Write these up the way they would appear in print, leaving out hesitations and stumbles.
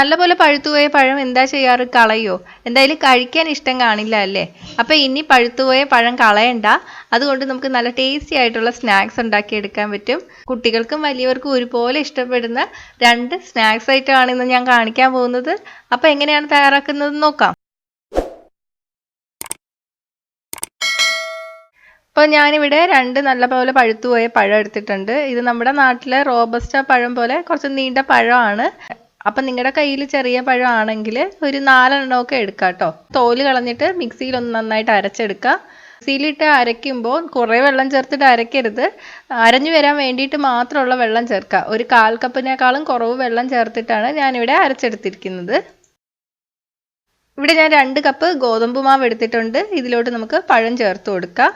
നല്ലപോലെ പഴുത്തുപോയ പഴം എന്താ ചെയ്യാറ്? കളയോ? എന്തായാലും കഴിക്കാൻ ഇഷ്ടം കാണില്ല അല്ലേ? അപ്പം ഇനി പഴുത്തുപോയ പഴം കളയണ്ട. അതുകൊണ്ട് നമുക്ക് നല്ല ടേസ്റ്റി ആയിട്ടുള്ള സ്നാക്സ് ഉണ്ടാക്കിയെടുക്കാൻ പറ്റും. കുട്ടികൾക്കും വലിയവർക്കും ഒരുപോലെ ഇഷ്ടപ്പെടുന്ന 2 സ്നാക്സ് ഐറ്റം ആണ് ഇന്ന് ഞാൻ കാണിക്കാൻ പോകുന്നത്. അപ്പം എങ്ങനെയാണ് തയ്യാറാക്കുന്നത് നോക്കാം. അപ്പോൾ ഞാനിവിടെ 2 നല്ലപോലെ പഴുത്തുപോയ പഴം എടുത്തിട്ടുണ്ട്. ഇത് നമ്മുടെ നാട്ടിലെ റോബസ്റ്റ പഴം പോലെ കുറച്ച് നീണ്ട പഴമാണ്. അപ്പം നിങ്ങളുടെ കയ്യിൽ ചെറിയ പഴം ആണെങ്കിൽ ഒരു 4 എണ്ണമൊക്കെ എടുക്കാം കേട്ടോ. തോല് കളഞ്ഞിട്ട് മിക്സിയിൽ ഒന്ന് നന്നായിട്ട് അരച്ചെടുക്കുക. മിക്സിയിലിട്ട് അരയ്ക്കുമ്പോൾ കുറേ വെള്ളം ചേർത്തിട്ട് അരയ്ക്കരുത്. അരഞ്ഞു വരാൻ വേണ്ടിയിട്ട് മാത്രമുള്ള വെള്ളം ചേർക്കുക. ഒരു 1/4 കപ്പിനേക്കാളും കുറവ് വെള്ളം ചേർത്തിട്ടാണ് ഞാനിവിടെ അരച്ചെടുത്തിരിക്കുന്നത്. ഇവിടെ ഞാൻ 2 കപ്പ് ഗോതമ്പ് മാവ് എടുത്തിട്ടുണ്ട്. ഇതിലോട്ട് നമുക്ക് പഴം ചേർത്ത് കൊടുക്കാം.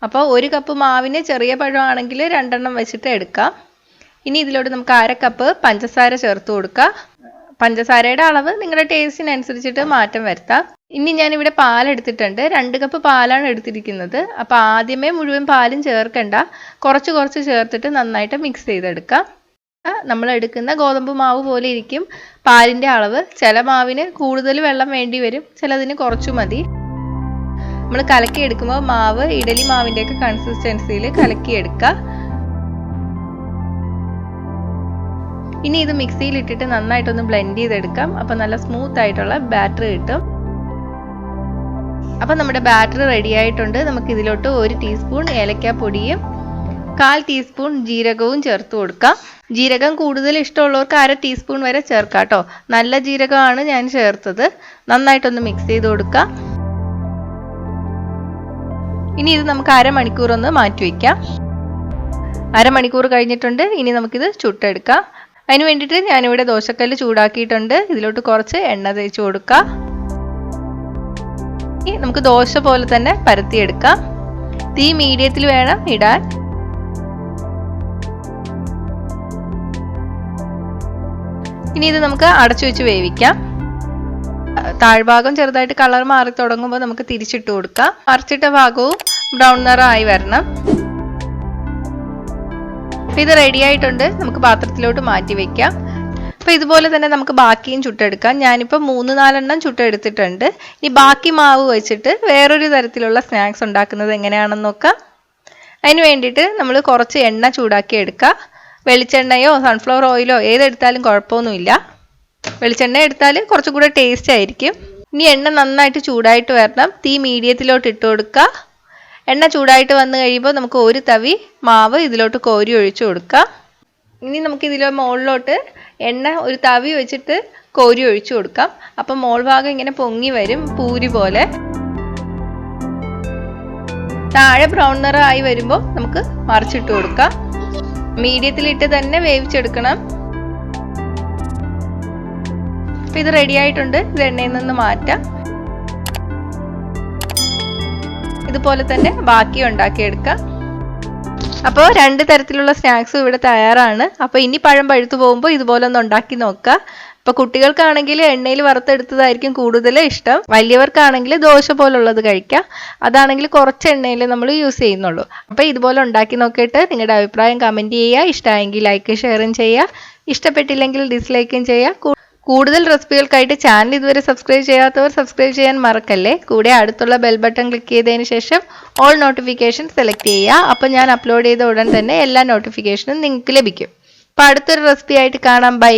അപ്പോൾ 1 കപ്പ് മാവിന് ചെറിയ പഴമാണെങ്കിൽ 2 എണ്ണം വെച്ചിട്ട് എടുക്കാം. ഇനി ഇതിലോട്ട് നമുക്ക് 1/2 കപ്പ് പഞ്ചസാര ചേർത്ത് കൊടുക്കാം. പഞ്ചസാരയുടെ അളവ് നിങ്ങളുടെ ടേസ്റ്റിനനുസരിച്ചിട്ട് മാറ്റം വരുത്താം. ഇനി ഞാനിവിടെ പാലെടുത്തിട്ടുണ്ട്. 2 കപ്പ് പാലാണ് എടുത്തിരിക്കുന്നത്. അപ്പോൾ ആദ്യമേ മുഴുവൻ പാലും ചേർക്കണ്ട, കുറച്ച് കുറച്ച് ചേർത്തിട്ട് നന്നായിട്ട് മിക്സ് ചെയ്തെടുക്കാം. നമ്മൾ എടുക്കുന്ന ഗോതമ്പ് മാവ് പോലെ ഇരിക്കും പാലിൻ്റെ അളവ്. ചില മാവിന് കൂടുതൽ വെള്ളം വേണ്ടി വരും, ചിലതിന് കുറച്ചു മതി. നമ്മൾ കലക്കി എടുക്കുമ്പോൾ മാവ് ഇഡലി മാവിൻ്റെയൊക്കെ കൺസിസ്റ്റൻസിയിൽ കലക്കിയെടുക്കുക. ഇനി ഇത് മിക്സിയിൽ ഇട്ടിട്ട് നന്നായിട്ടൊന്ന് ബ്ലെൻഡ് ചെയ്തെടുക്കാം. അപ്പം നല്ല സ്മൂത്ത് ആയിട്ടുള്ള ബാറ്റർ കിട്ടും. അപ്പം നമ്മുടെ ബാറ്റർ റെഡി ആയിട്ടുണ്ട്. നമുക്ക് ഇതിലോട്ട് 1 ടീസ്പൂൺ ഏലക്കാപ്പൊടിയും 1/4 ടീസ്പൂൺ ജീരകവും ചേർത്ത് കൊടുക്കാം. ജീരകം കൂടുതൽ ഇഷ്ടമുള്ളവർക്ക് 1/2 ടീസ്പൂൺ വരെ ചേർക്കാം കേട്ടോ. നല്ല ജീരകമാണ് ഞാൻ ചേർത്തത്. നന്നായിട്ടൊന്ന് മിക്സ് ചെയ്ത് കൊടുക്കാം. ഇനി ഇത് നമുക്ക് 1/2 മണിക്കൂർ ഒന്ന് മാറ്റി വയ്ക്കാം. 1/2 മണിക്കൂർ കഴിഞ്ഞിട്ടുണ്ട്. ഇനി നമുക്കിത് ചുട്ടെടുക്കാം. അതിന് വേണ്ടിയിട്ട് ഞാനിവിടെ ദോശക്കല്ല് ചൂടാക്കിയിട്ടുണ്ട്. ഇതിലോട്ട് കുറച്ച് എണ്ണ തേച്ച് കൊടുക്കാം. നമുക്ക് ദോശ പോലെ തന്നെ പരത്തിയെടുക്കാം. തീ മീഡിയത്തിൽ വേണം ഇടാൻ. ഇനി ഇത് നമുക്ക് അടച്ചു വെച്ച് വേവിക്കാം. താഴ്ഭാഗം ചെറുതായിട്ട് കളർ മാറി തുടങ്ങുമ്പോൾ നമുക്ക് തിരിച്ചിട്ട് കൊടുക്കാം. മറിച്ചിട്ട ഭാഗവും ബ്രൗൺ നിറമായി വരണം. ഇത് റെഡി ആയിട്ടുണ്ട്. നമുക്ക് പാത്രത്തിലോട്ട് മാറ്റി വെക്കാം. അപ്പോൾ ഇതുപോലെ തന്നെ നമുക്ക് ബാക്കിയും ചുട്ടെടുക്കാം. ഞാനിപ്പോൾ 3-4 എണ്ണം ചുട്ടെടുത്തിട്ടുണ്ട്. ഇനി ബാക്കി മാവ് വെച്ചിട്ട് വേറൊരു തരത്തിലുള്ള സ്നാക്സ് ഉണ്ടാക്കുന്നത് എങ്ങനെയാണെന്ന് നോക്കാം. അതിന് വേണ്ടിയിട്ട് നമ്മൾ കുറച്ച് എണ്ണ ചൂടാക്കി എടുക്കുക. വെളിച്ചെണ്ണയോ സൺഫ്ലവർ ഓയിലോ ഏതെടുത്താലും കുഴപ്പമൊന്നുമില്ല. വെളിച്ചെണ്ണ എടുത്താൽ കുറച്ചും കൂടെ ടേസ്റ്റ് ആയിരിക്കും. ഇനി എണ്ണ നന്നായിട്ട് ചൂടായിട്ട് വരണം. തീ മീഡിയത്തിലോട്ട് ഇട്ട് കൊടുക്കുക. എണ്ണ ചൂടായിട്ട് വന്നു കഴിയുമ്പോൾ നമുക്ക് 1 തവി മാവ് ഇതിലോട്ട് കോരി ഒഴിച്ചു കൊടുക്കാം. ഇനി നമുക്ക് ഇതിലോ മുകളിലോട്ട് എണ്ണ 1 തവി വെച്ചിട്ട് കോരി ഒഴിച്ചു കൊടുക്കാം. അപ്പം മോൾ ഭാഗം ഇങ്ങനെ പൊങ്ങി വരും, പൂരി പോലെ. താഴെ ബ്രൗൺ നിറമായി വരുമ്പോൾ നമുക്ക് മറിച്ചിട്ട് കൊടുക്കാം. മീഡിയത്തിലിട്ട് തന്നെ വേവിച്ചെടുക്കണം. അപ്പം ഇത് റെഡി ആയിട്ടുണ്ട്. ഇത് എണ്ണയിൽ നിന്ന് മാറ്റാം. ഇതുപോലെ തന്നെ ബാക്കി ഉണ്ടാക്കിയെടുക്കാം. അപ്പോൾ 2 തരത്തിലുള്ള സ്നാക്സും ഇവിടെ തയ്യാറാണ്. അപ്പോൾ ഇനി പഴം പഴുത്തു പോകുമ്പോൾ ഇതുപോലെ ഒന്ന് ഉണ്ടാക്കി നോക്കുക. അപ്പോൾ കുട്ടികൾക്കാണെങ്കിൽ എണ്ണയിൽ വറുത്തെടുത്തതായിരിക്കും കൂടുതൽ ഇഷ്ടം. വലിയവർക്കാണെങ്കിൽ ദോശ പോലുള്ളത് കഴിക്കാം. അതാണെങ്കിൽ കുറച്ച് എണ്ണയിൽ നമ്മൾ യൂസ് ചെയ്യുന്നുള്ളൂ. അപ്പോൾ ഇതുപോലെ ഉണ്ടാക്കി നോക്കിയിട്ട് നിങ്ങളുടെ അഭിപ്രായം കമൻറ്റ് ചെയ്യുക. ഇഷ്ടമായെങ്കിൽ ലൈക്ക് ഷെയറും ചെയ്യുക. ഇഷ്ടപ്പെട്ടില്ലെങ്കിൽ ഡിസ്ലൈക്കും ചെയ്യുക. കൂടുതൽ റെസിപ്പികൾക്കായിട്ട് ചാനൽ ഇതുവരെ സബ്സ്ക്രൈബ് ചെയ്യാത്തവർ സബ്സ്ക്രൈബ് ചെയ്യാൻ മറക്കല്ലേ. കൂടെ അടുത്തുള്ള ബെൽ ബട്ടൺ ക്ലിക്ക് ചെയ്തതിന് ശേഷം ഓൾ നോട്ടിഫിക്കേഷൻ സെലക്ട് ചെയ്യുക. അപ്പോൾ ഞാൻ അപ്ലോഡ് ചെയ്ത ഉടൻ തന്നെ എല്ലാ നോട്ടിഫിക്കേഷനും നിങ്ങൾക്ക് ലഭിക്കും. അപ്പോൾ അടുത്തൊരു റെസിപ്പി ആയിട്ട് കാണാം. ബൈ.